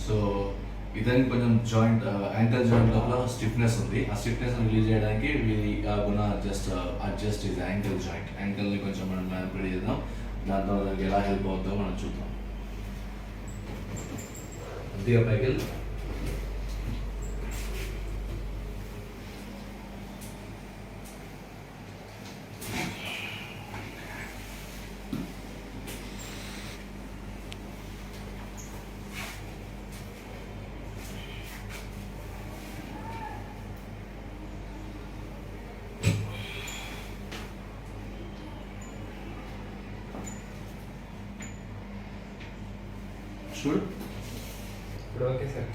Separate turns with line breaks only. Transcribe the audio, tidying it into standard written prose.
So ఇదని కొంచెం joint ankle joint లోపల స్టిఫ్నెస్ ఉంది. ఆ స్టిఫ్నెస్ రిలీజ్ చేయడానికి అడ్జస్ట్ ఇది యాంకల్ జాయింట్. యాంకల్ని కొంచెం మనం మ్యానిపులేట్ చేద్దాం. దాని తర్వాత దానికి ఎలా హెల్ప్ అవుతుందో మనం చూద్దాం. కొద్దిగా పైకి చూడు.
ఇప్పుడు ఓకే సార్.